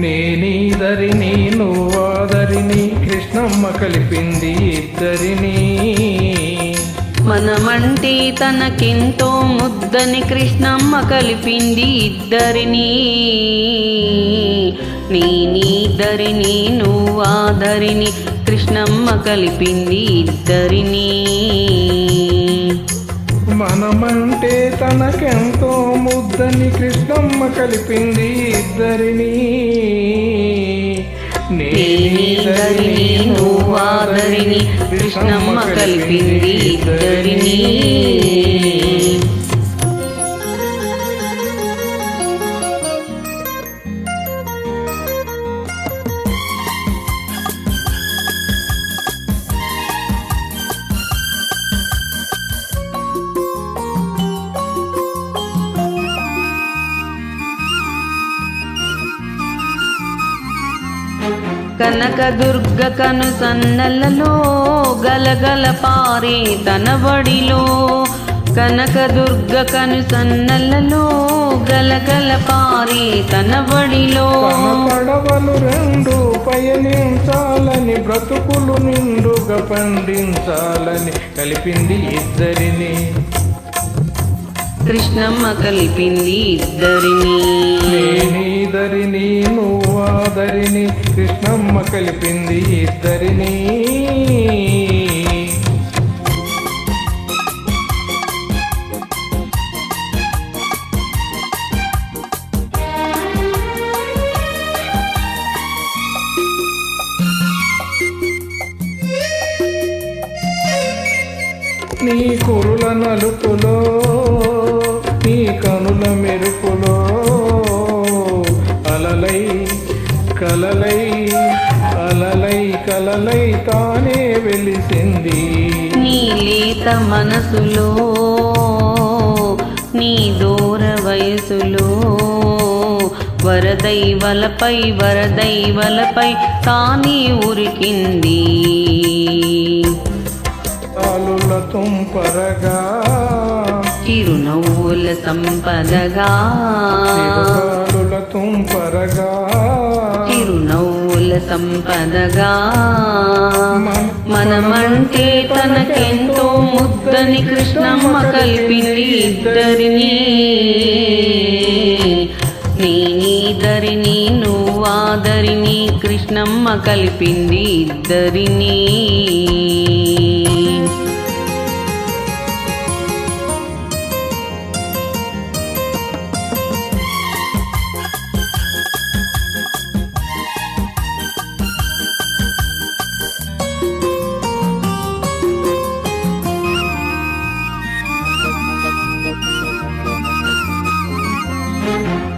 నేనీదరిని నువ్వాదరిని కృష్ణమ్మ కలిపింది ఇద్దరిని. మనమంటే తనకెంతో ముద్దని కృష్ణమ్మ కలిపింది ఇద్దరిని. నేనీదరిని నువ్వాదరిని కృష్ణమ్మ కలిపింది ఇద్దరిని. మనమంటే తనకెంతో ముద్దని కృష్ణమ్మ కలిపింది ఇద్దరిని. నేనీదరిని నువ్వాదరిని కృష్ణమ్మ కలిపింది ఇద్దరిని. కనకదుర్గ కను సన్నలలో గలగల పారే తన బడిలో. కనకదుర్గ కను సన్నలలో గలగల పారే తన బడిలో. పడవలు రెండు పయనించాలని బ్రతుకులు నిండుగా పండించాలని కలిపింది ఇద్దరిని. కృష్ణమ్మ కలిపింది ఇద్దరిని. నేనీదరిని నువ్వాదరిని కృష్ణమ్మ కలిపింది ఇద్దరిని. నీ కురుల నలుపులో నీ కనుల మెరుపులో అలలై కలలై అలలై కలలై తానే వెలిసింది. నీ లేత మనసులో నీ దూర వయసులో వరదైవలపై వరదైవలపై తానే ఉరికింది. తాలుల తుంపరగా చిరునవ్వుల సంపదగా. తాలుల తుంపరగా చిరునవ్వుల సంపదగా. మనమంటే తనకెంతో ముద్దని కృష్ణమ్మ కలిపింది ఇద్దరిని. నేనీదరిని నువ్వాదరిని కృష్ణమ్మ కలిపింది ఇద్దరిని.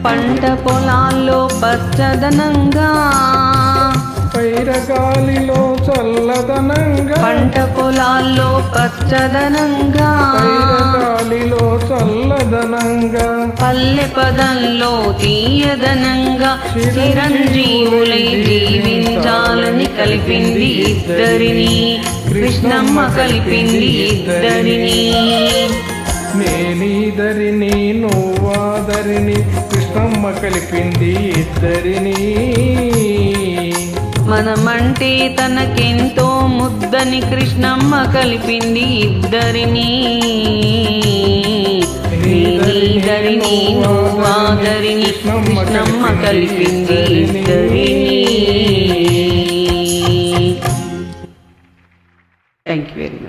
పంట పొలాల్లో పచ్చదనంగా పైరగాలిలో చల్లదనంగా. పంట పొలాల్లో పచ్చదనంగా పైరగాలిలో చల్లదనంగా. పల్లె పదంలో తీయదనంగా చిరంజీవులై జీవించాలని కలిపింది ఇద్దరిని. కృష్ణమ్మ కలిపింది ఇద్దరిని. నేనీదరిని నువ్వాదరిని కృష్ణమ్మ కలిపింది ఇద్దరిని. మనమంటే తనకెంతో ముద్దని కృష్ణమ్మ కలిపింది ఇద్దరిని. నేనీదరిని నువ్వాదరిని కృష్ణమ్మ కలిపింది ఇద్దరిని. Thank you very much.